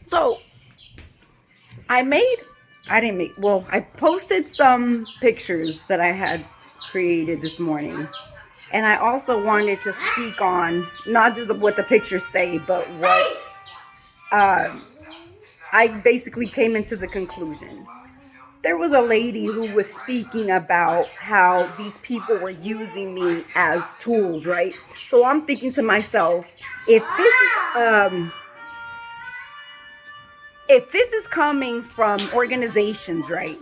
So I posted some pictures that I had created this morning. And I also wanted to speak on not just what the pictures say, but what I basically came into the conclusion. There was a lady who was speaking about how these people were using me as tools, right? So I'm thinking to myself, if this is if this is coming from organizations, right?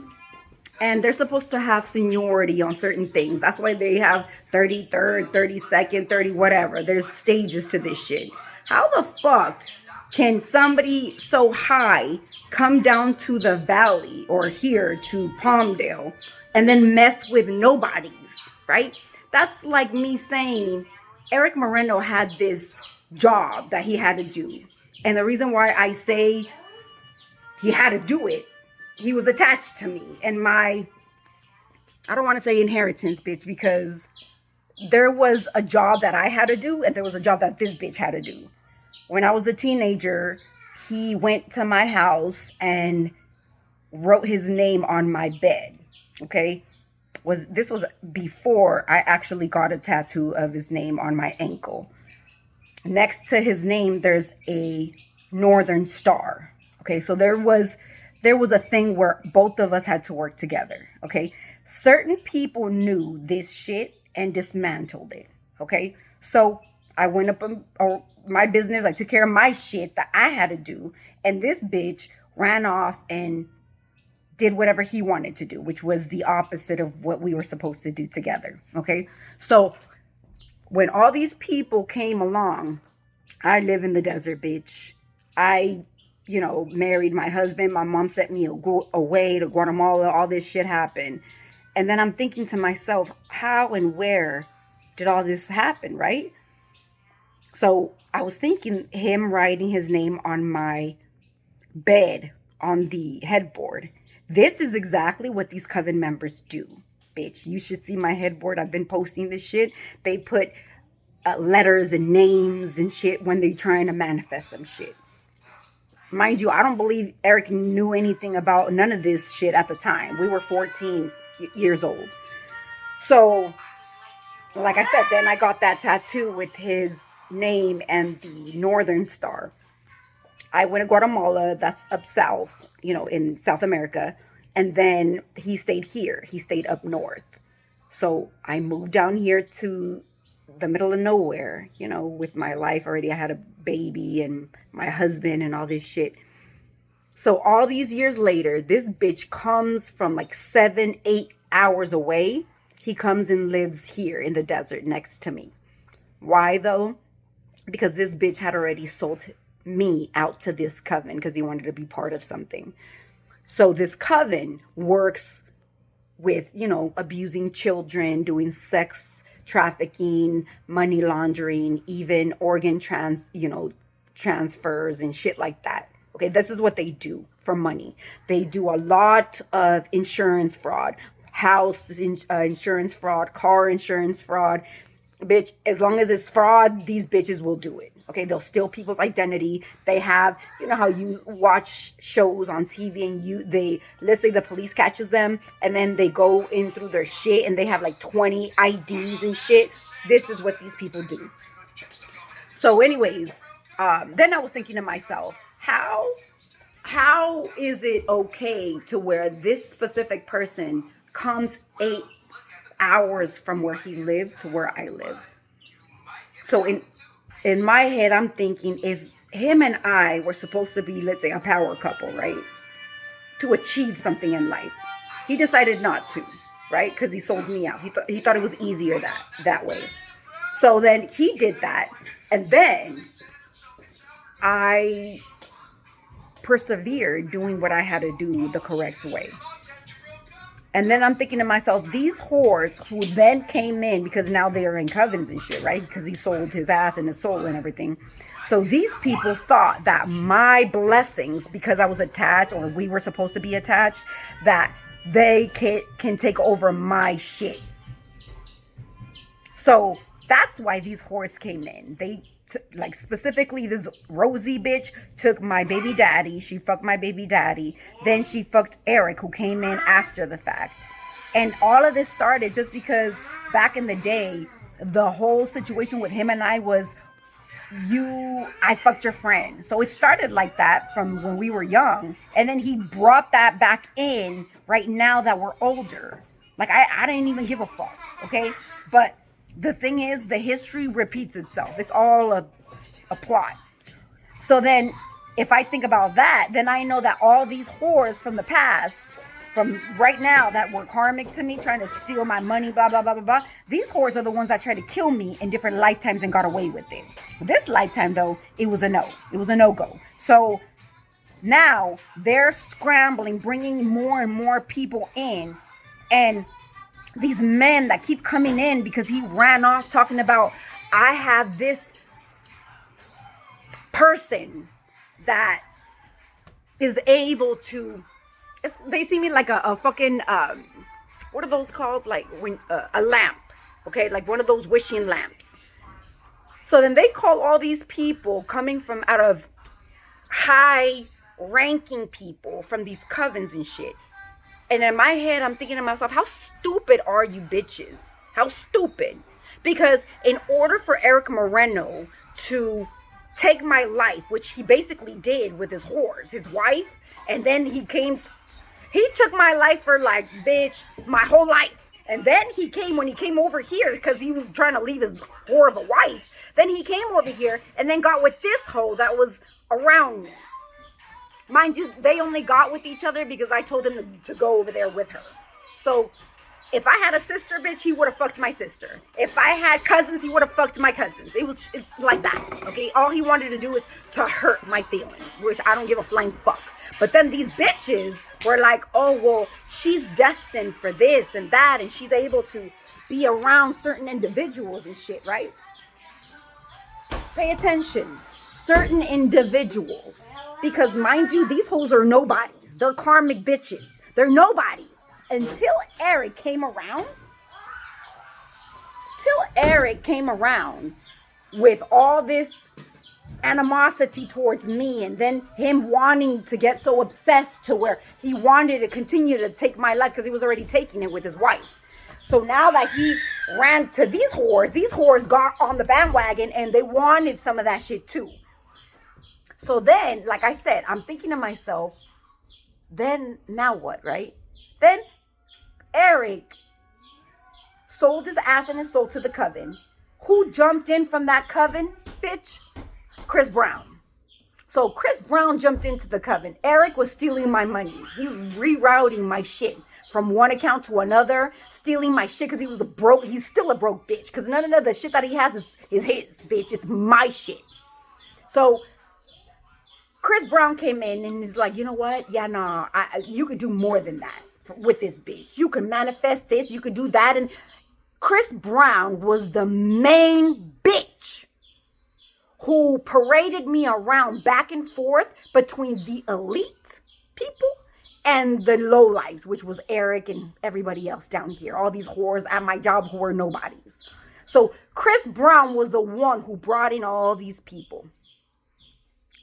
And they're supposed to have seniority on certain things. That's why they have 33rd, 32nd, 30, whatever. There's stages to this shit. How the fuck can somebody so high come down to the valley or here to Palmdale and then mess with nobodies, right? That's like me saying Eric Moreno had this job that he had to do. And the reason why I say he had to do it, he was attached to me and my, I don't want to say inheritance, bitch, because there was a job that I had to do and there was a job that this bitch had to do. When I was a teenager, he went to my house and wrote his name on my bed. Okay? This was before I actually got a tattoo of his name on my ankle. Next to his name, there's a Northern Star. Okay, so there was a thing where both of us had to work together. Okay, certain people knew this shit and dismantled it. Okay, so I went up my business. I took care of my shit that I had to do, and this bitch ran off and did whatever he wanted to do, which was the opposite of what we were supposed to do together. Okay, so when all these people came along, I live in the desert, bitch. I married my husband. My mom sent me away to Guatemala. All this shit happened. And then I'm thinking to myself, how and where did all this happen, right? So I was thinking him writing his name on my bed on the headboard. This is exactly what these coven members do, bitch. You should see my headboard. I've been posting this shit. They put letters and names and shit when they're trying to manifest some shit. Mind you, I don't believe Eric knew anything about none of this shit at the time. We were 14 years old. So, like I said, then I got that tattoo with his name and the Northern Star. I went to Guatemala, that's up south, in South America. And then he stayed here. He stayed up north. So I moved down here to the middle of nowhere, with my life already. I had a baby and my husband and all this shit. So all these years later, this bitch comes from like 7-8 hours away. He comes and lives here in the desert next to me. Why though? Because this bitch had already sold me out to this coven because he wanted to be part of something. So this coven works with, abusing children, doing sex trafficking, money laundering, even organ transfers and shit like that. Okay, this is what they do for money. They do a lot of insurance fraud, insurance fraud, car insurance fraud. Bitch, as long as it's fraud, these bitches will do it. Okay, they'll steal people's identity. They have, how you watch shows on TV and let's say the police catches them and then they go in through their shit and they have like 20 IDs and shit. This is what these people do. So anyways, then I was thinking to myself, how is it okay to where this specific person comes 8 hours from where he lived to where I live? So in my head, I'm thinking if him and I were supposed to be, let's say, a power couple, right? To achieve something in life. He decided not to, right? Because he sold me out. He thought it was easier that way. So then he did that. And then I persevered doing what I had to do the correct way. And then I'm thinking to myself, these whores who then came in, because now they are in covens and shit, right? Because he sold his ass and his soul and everything. So these people thought that my blessings, because I was attached or we were supposed to be attached, that they can take over my shit. So that's why these whores came in. like specifically this Rosie bitch took my baby daddy. She fucked my baby daddy. Then she fucked Eric, who came in after the fact. And all of this started just because back in the day, the whole situation with him and I was, I fucked your friend. So it started like that from when we were young. And then he brought that back in right now that we're older. Like, I didn't even give a fuck, okay? But the thing is, the history repeats itself. It's all a plot. So then, if I think about that, then I know that all these whores from the past, from right now, that were karmic to me, trying to steal my money, blah, blah, blah, blah, blah. These whores are the ones that tried to kill me in different lifetimes and got away with it. This lifetime, though, it was a no. It was a no-go. So now they're scrambling, bringing more and more people in. And these men that keep coming in because he ran off talking about, I have this person that is able to, they see me like a fucking, what are those called? Like when a lamp, okay? Like one of those wishing lamps. So then they call all these people coming from out of high ranking people from these covens and shit. And in my head, I'm thinking to myself, how stupid are you bitches? How stupid? Because in order for Eric Moreno to take my life, which he basically did with his whores, his wife, and then he took my life for like, bitch, my whole life. And then when he came over here, because he was trying to leave his whore of a wife, then he came over here and then got with this hoe that was around me. Mind you, they only got with each other because I told him to go over there with her. So if I had a sister, bitch, he would have fucked my sister. If I had cousins, he would have fucked my cousins. It's like that, okay? All he wanted to do is to hurt my feelings, which I don't give a flying fuck. But then these bitches were like, oh, well, she's destined for this and that, and she's able to be around certain individuals and shit, right? Pay attention. Certain individuals. Because mind you, these hoes are nobodies. They're karmic bitches. They're nobodies. Until Eric came around. With all this animosity towards me, and then him wanting to get so obsessed to where he wanted to continue to take my life because he was already taking it with his wife. So now that he ran to these whores got on the bandwagon and they wanted some of that shit too. So then, like I said, I'm thinking to myself, then now what, right? Then Eric sold his ass and his soul to the coven. Who jumped in from that coven, bitch? Chris Brown. So Chris Brown jumped into the coven. Eric was stealing my money. He was rerouting my shit from one account to another, stealing my shit because he was he's still a broke bitch because none of the shit that he has is his, bitch. It's my shit. So Chris Brown came in and he's like, you know what? Yeah, nah, you could do more than that with this bitch. You can manifest this, you could do that. And Chris Brown was the main bitch who paraded me around back and forth between the elite people and the lowlifes, which was Eric and everybody else down here. All these whores at my job who were nobodies. So Chris Brown was the one who brought in all these people,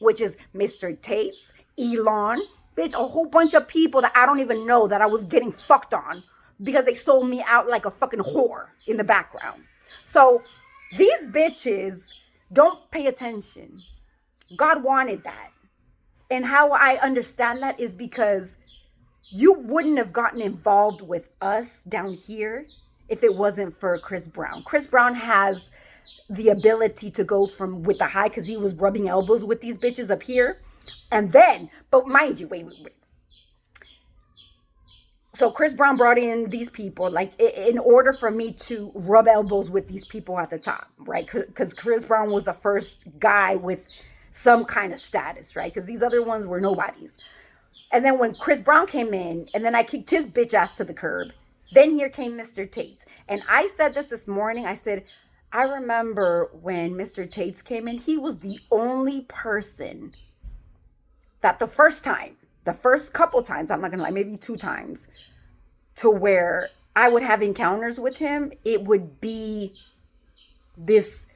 which is Mr. Tates, Elon, bitch, a whole bunch of people that I don't even know that I was getting fucked on because they sold me out like a fucking whore in the background. So these bitches don't pay attention. God wanted that. And how I understand that is because you wouldn't have gotten involved with us down here if it wasn't for Chris Brown. Chris Brown has the ability to go from with the high because he was rubbing elbows with these bitches up here. And then, but mind you, wait. So Chris Brown brought in these people, like in order for me to rub elbows with these people at the top, right? Because Chris Brown was the first guy with some kind of status, right? Because these other ones were nobodies. And then when Chris Brown came in, and then I kicked his bitch ass to the curb, then here came Mr. Tates. And I said this morning, I said, I remember when Mr. Tates came in, he was the only person that the first couple times, I'm not gonna lie, maybe 2 times, to where I would have encounters with him, it would be this,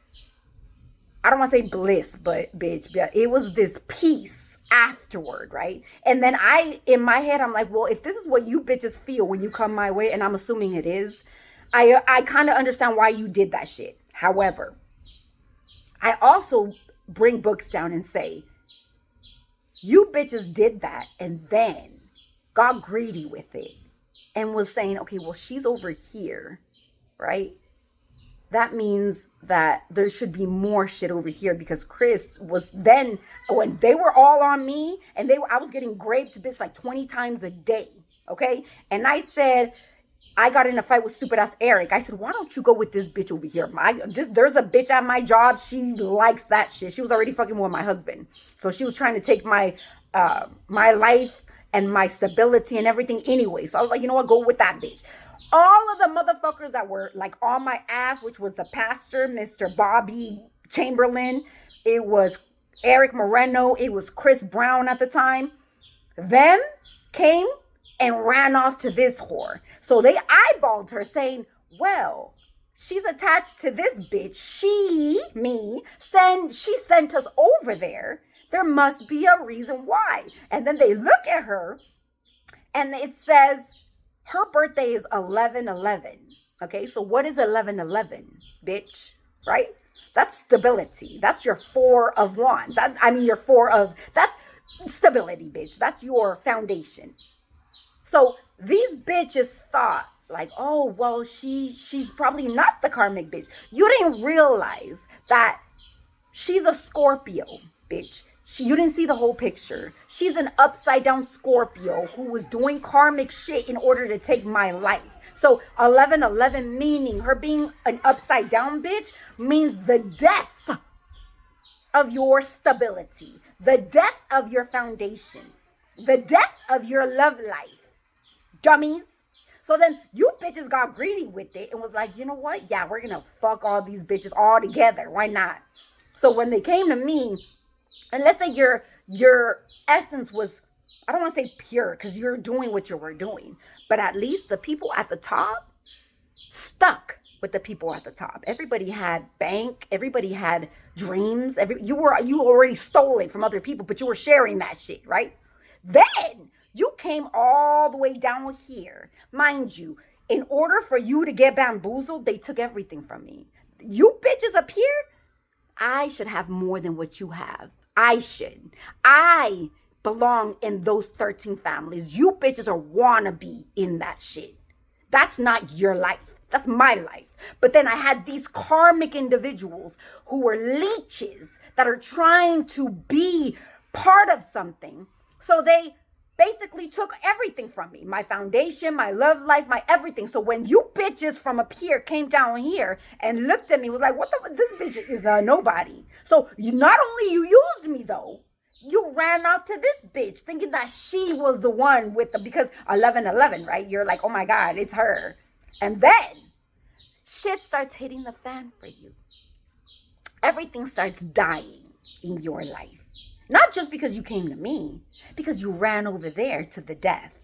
I don't want to say bliss, but bitch, it was this peace afterward, right? And then in my head, I'm like, well, if this is what you bitches feel when you come my way, and I'm assuming it is, I kind of understand why you did that shit. However, I also bring books down and say, you bitches did that and then got greedy with it and was saying, okay, well, she's over here, right? That means that there should be more shit over here because Chris was then, when they were all on me and I was getting raped, bitch, like 20 times a day, okay? And I said, I got in a fight with stupid ass Eric. I said, why don't you go with this bitch over here? There's a bitch at my job. She likes that shit. She was already fucking with my husband. So she was trying to take my life and my stability and everything anyway. So I was like, you know what? Go with that bitch. All of the motherfuckers that were like on my ass, which was the pastor, Mr. Bobby Chamberlain. It was Eric Moreno. It was Chris Brown at the time. Them came and ran off to this whore. So they eyeballed her saying, well, she's attached to this bitch. She sent us over there. There must be a reason why. And then they look at her and it says her birthday is 11/11. Okay, so what is 11/11, bitch? Right? That's stability. That's your 4 of wands. That's stability, bitch. That's your foundation. So these bitches thought like, oh, well, she's probably not the karmic bitch. You didn't realize that she's a Scorpio, bitch. You didn't see the whole picture. She's an upside down Scorpio who was doing karmic shit in order to take my life. So 11/11 meaning her being an upside down bitch means the death of your stability, the death of your foundation, the death of your love life. Dummies. So then you bitches got greedy with it and was like, you know what? Yeah, we're gonna fuck all these bitches all together. Why not? So when they came to me, and let's say your essence was, I don't want to say pure because you're doing what you were doing, but at least the people at the top stuck with the people at the top. Everybody had bank. Everybody had dreams. You already stole it from other people, but you were sharing that shit, right? Then you came all the way down here. Mind you, in order for you to get bamboozled, they took everything from me. You bitches up here, I should have more than what you have. I should. I belong in those 13 families. You bitches are wannabe in that shit. That's not your life. That's my life. But then I had these karmic individuals who were leeches that are trying to be part of something. So they basically took everything from me. My foundation, my love life, my everything. So when you bitches from up here came down here and looked at me, was like, this bitch is nobody. So not only you used me though, you ran out to this bitch thinking that she was the one because 11/11, right? You're like, oh my God, it's her. And then shit starts hitting the fan for you. Everything starts dying in your life. Not just because you came to me, because you ran over there to the death.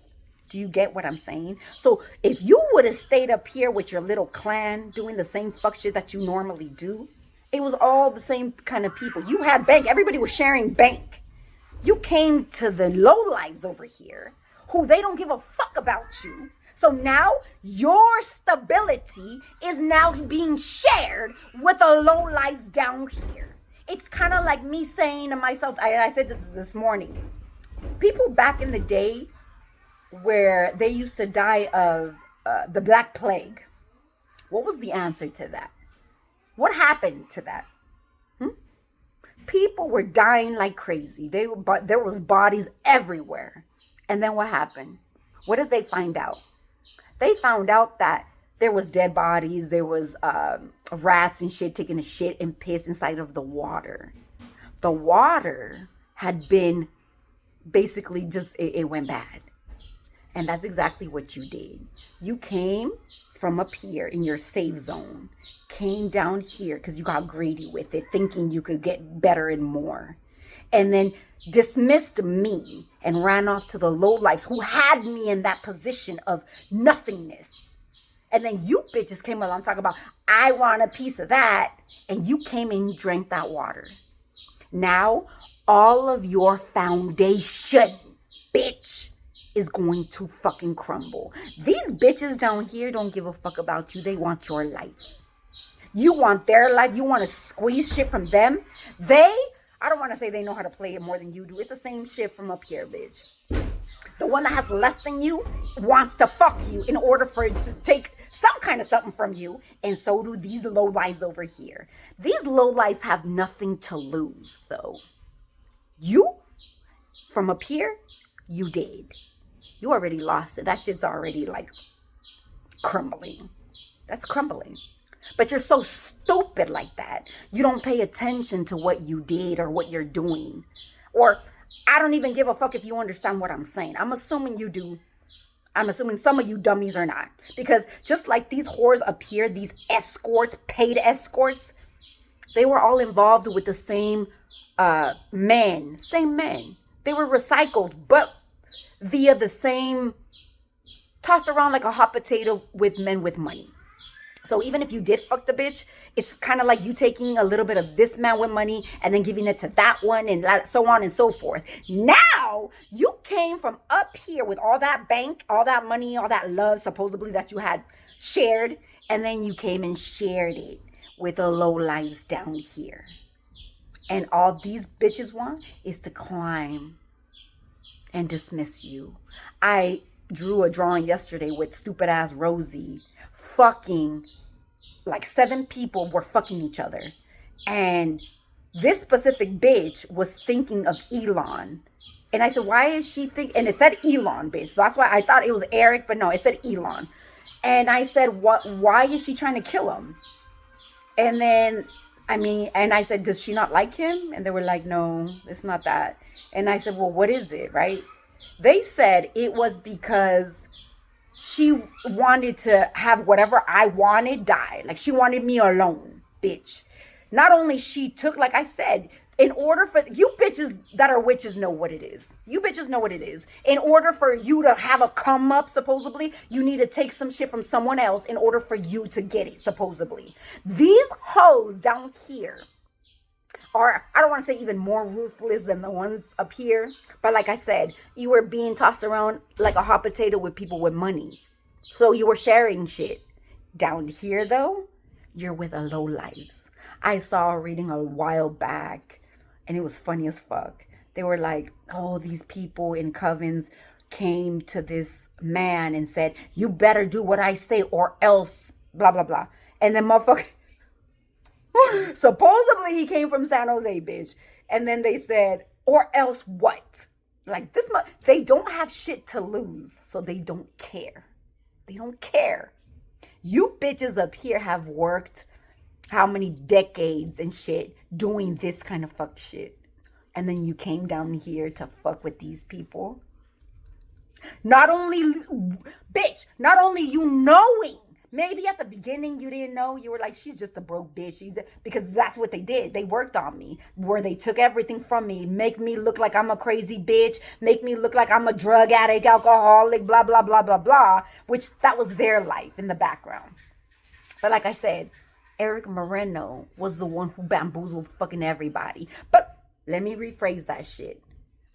Do you get what I'm saying? So if you would have stayed up here with your little clan doing the same fuck shit that you normally do, it was all the same kind of people. You had bank. Everybody was sharing bank. You came to the lowlives over here who they don't give a fuck about you. So now your stability is now being shared with the lowlives down here. It's kind of like me saying to myself, I said this morning, people back in the day where they used to die of the Black Plague, what was the answer to that? What happened to that? People were dying like crazy. But there was bodies everywhere. And then what happened? What did they find out? They found out that there was dead bodies. There was rats and shit taking a shit and piss inside of the water. The water had been basically just, it went bad. And that's exactly what you did. You came from up here in your safe zone, came down here because you got greedy with it, thinking you could get better and more. And then dismissed me and ran off to the lowlifes who had me in that position of nothingness. And then you bitches came along talking about, I want a piece of that. And you came and drank that water. Now, all of your foundation, bitch, is going to fucking crumble. These bitches down here don't give a fuck about you. They want your life. You want their life. You want to squeeze shit from them. I don't want to say they know how to play it more than you do. It's the same shit from up here, bitch. The one that has less than you wants to fuck you in order for it to take some kind of something from you. And so do these lowlives over here. These lowlives have nothing to lose, though. You, from up here, you did. You already lost it. That shit's already like crumbling. That's crumbling. But you're so stupid like that. You don't pay attention to what you did or what you're doing. Or I don't even give a fuck if you understand what I'm saying. I'm assuming you do. I'm assuming some of you dummies are not. Because just like these whores up here, these escorts, paid escorts, they were all involved with the same men. Same men. They were recycled, but via the same, tossed around like a hot potato with men with money. So even if you did fuck the bitch, it's kind of like you taking a little bit of this man with money and then giving it to that one and so on and so forth. Now, you came from up here with all that bank, all that money, all that love supposedly that you had shared, and then you came and shared it with the low lives down here. And all these bitches want is to climb and dismiss you. I drew a drawing yesterday with stupid ass Rosie fucking, like 7 people were fucking each other. And this specific bitch was thinking of Elon. And I said, why is she thinking? And it said Elon, bitch. So that's why I thought it was Eric, but no, it said Elon. And I said, why is she trying to kill him? And then, and I said, does she not like him? And they were like, no, it's not that. And I said, well, what is it, right? They said it was because she wanted to have whatever I wanted die. Like she wanted me alone, bitch. Not only she took, like I said, in order for you bitches that are witches know what it is. You bitches know what it is. In order for you to have a come up, supposedly, you need to take some shit from someone else in order for you to get it, supposedly. These hoes down here are, I don't want to say even more ruthless than the ones up here. But like I said, you were being tossed around like a hot potato with people with money. So you were sharing shit. Down here, though, you're with a low lives. I saw reading a while back, and it was funny as fuck. They were like, oh, these people in covens came to this man and said, you better do what I say or else, blah, blah, blah. And then motherfucker, supposedly he came from San Jose, bitch. And then they said, or else what? Like this, they don't have shit to lose, so they don't care. They don't care. You bitches up here have worked how many decades and shit doing this kind of fuck shit. And then you came down here to fuck with these people. Not only you knowing, maybe at the beginning you didn't know, you were like, she's just a broke bitch. Because that's what they did. They worked on me, where they took everything from me, make me look like I'm a crazy bitch, make me look like I'm a drug addict, alcoholic, blah, blah, blah, blah, blah, which that was their life in the background. But like I said, Eric Moreno was the one who bamboozled fucking everybody. But let me rephrase that shit.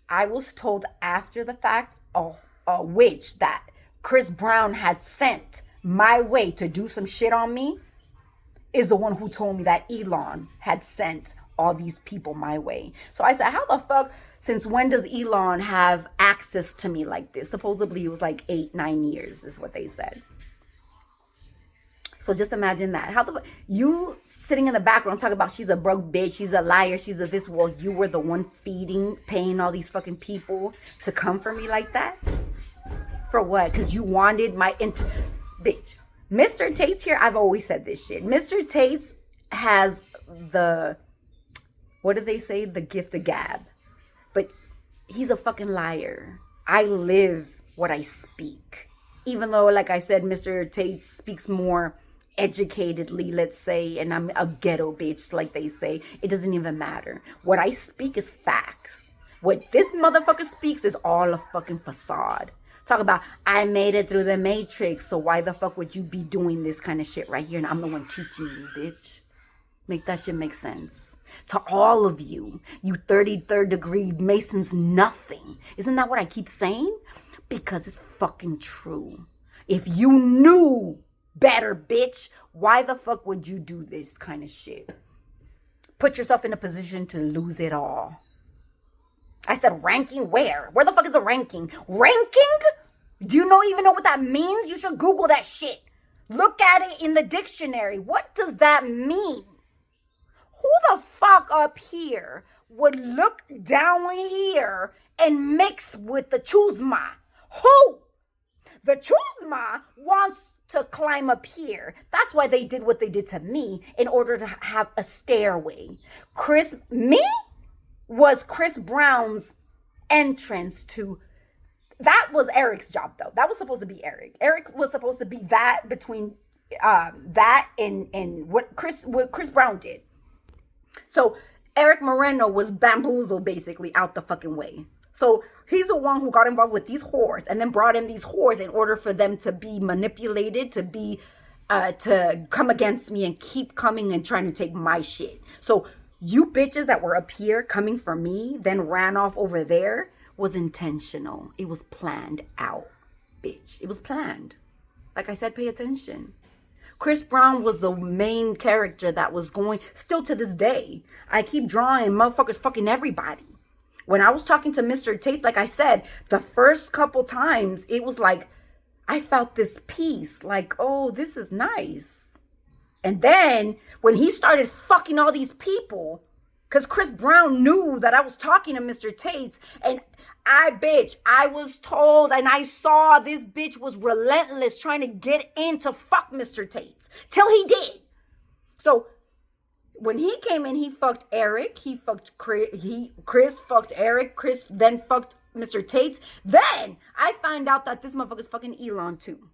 I was told after the fact, a witch that Chris Brown had sent my way to do some shit on me is the one who told me that Elon had sent all these people my way. So I said, how the fuck, since when does Elon have access to me like this? Supposedly it was like 8-9 years is what they said. So just imagine that. How the you sitting in the background talking about she's a broke bitch, she's a liar, she's a this. Well, you were the one paying all these fucking people to come for me like that? For what? Because you wanted my bitch. Mr. Tate's here. I've always said this shit. Mr. Tate's has the, what do they say? The gift of gab. But he's a fucking liar. I live what I speak. Even though, like I said, Mr. Tate speaks more educatedly, let's say, and I'm a ghetto bitch, like they say. It doesn't even matter. What I speak is facts. What this motherfucker speaks is all a fucking facade Talk about, I made it through the matrix, so why the fuck would you be doing this kind of shit right here? And I'm the one teaching you, bitch. Make that shit make sense. To all of you, you 33rd degree Masons, nothing. Isn't that what I keep saying? Because it's fucking true. If you knew better, bitch, why the fuck would you do this kind of shit? Put yourself in a position to lose it all. I said ranking where? Where the fuck is a ranking? Ranking? Do you even know what that means? You should Google that shit. Look at it in the dictionary. What does that mean? Who the fuck up here would look down here and mix with the Chuzma? Who? The Chuzma wants to climb up here. That's why they did what they did to me in order to have a stairway. Me was Chris Brown's entrance to, that was Eric's job though. That was supposed to be Eric. Eric was supposed to be that between that and what Chris Brown did. So Eric Moreno was bamboozled basically out the fucking way. So he's the one who got involved with these whores and then brought in these whores in order for them to be manipulated, to be, to come against me and keep coming and trying to take my shit. So you bitches that were up here coming for me, then ran off over there, was intentional. It was planned out, bitch. It was planned. Like I said, pay attention. Chris Brown was the main character that was going, still to this day. I keep drawing motherfuckers fucking everybody. When I was talking to Mr. Tate, like I said, the first couple times, it was like, I felt this peace. Like, oh, this is nice. And then when he started fucking all these people, because Chris Brown knew that I was talking to Mr. Tate, and I was told and I saw this bitch was relentless trying to get in to fuck Mr. Tate till he did. So when he came in, he fucked Eric. He fucked Chris. Chris fucked Eric. Chris then fucked Mr. Tate. Then I find out that this motherfucker's fucking Elon too.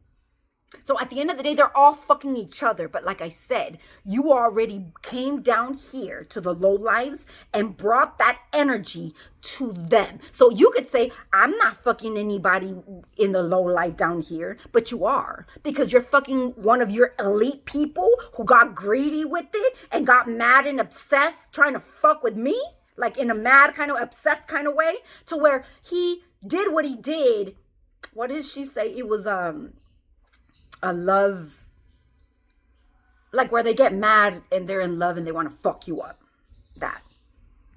So at the end of the day, they're all fucking each other. But like I said, you already came down here to the low lives and brought that energy to them. So you could say, I'm not fucking anybody in the low life down here, but you are. Because you're fucking one of your elite people who got greedy with it and got mad and obsessed trying to fuck with me. Like in a mad kind of obsessed kind of way, to where he did what he did. What did she say? It was, a love, like where they get mad and they're in love and they want to fuck you up. That.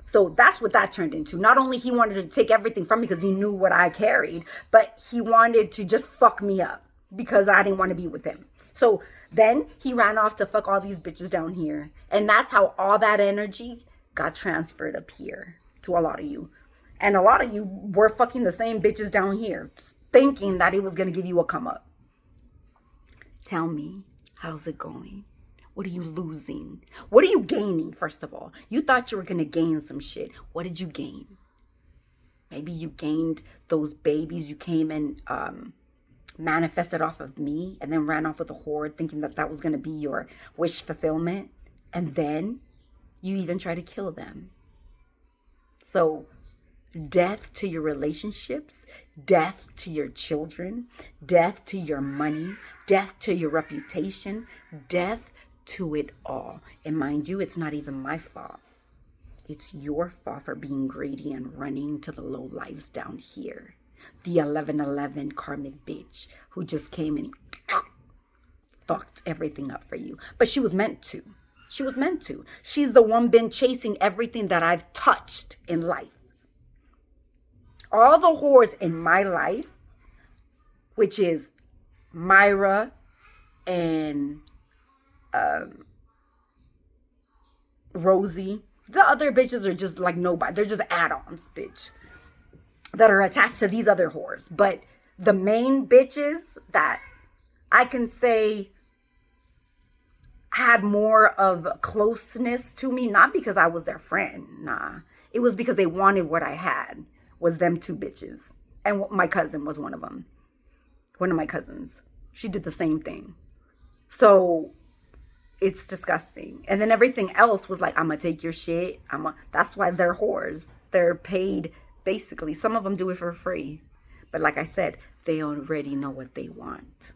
So that's what that turned into. Not only he wanted to take everything from me because he knew what I carried, but he wanted to just fuck me up because I didn't want to be with him. So then he ran off to fuck all these bitches down here. And that's how all that energy got transferred up here to a lot of you. And a lot of you were fucking the same bitches down here, thinking that it was going to give you a come up. Tell me, how's it going? What are you losing? What are you gaining, first of all? You thought you were going to gain some shit. What did you gain? Maybe you gained those babies you came and manifested off of me and then ran off with a horde thinking that that was going to be your wish fulfillment. And then you even try to kill them. So death to your relationships, death to your children, death to your money, death to your reputation, death to it all. And mind you, it's not even my fault. It's your fault for being greedy and running to the low lives down here. The 1111 karmic bitch who just came and fucked everything up for you. But she was meant to. She was meant to. She's the one been chasing everything that I've touched in life. All the whores in my life, which is Myra and Rosie, the other bitches are just like nobody. They're just add-ons, bitch, that are attached to these other whores. But the main bitches that I can say had more of closeness to me, not because I was their friend, nah. It was because they wanted what I had, was them two bitches. And my cousin was one of them. One of my cousins. She did the same thing. So it's disgusting. And then everything else was like, I'm going to take your shit. That's why they're whores. They're paid, basically. Some of them do it for free. But like I said, they already know what they want.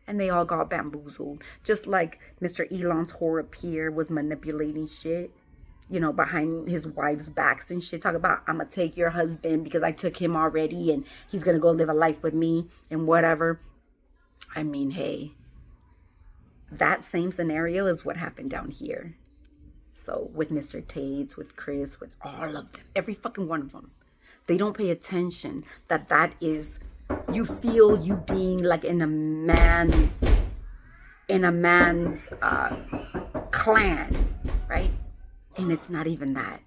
And they all got bamboozled. Just like Mr. Elon's whore up here was manipulating shit, behind his wife's backs and shit. Talk about, I'm going to take your husband because I took him already and he's going to go live a life with me and whatever. I mean, hey, that same scenario is what happened down here. So with Mr. Tates, with Chris, with all of them, every fucking one of them, they don't pay attention that is, you feel you being like in a man's clan, right? And it's not even that.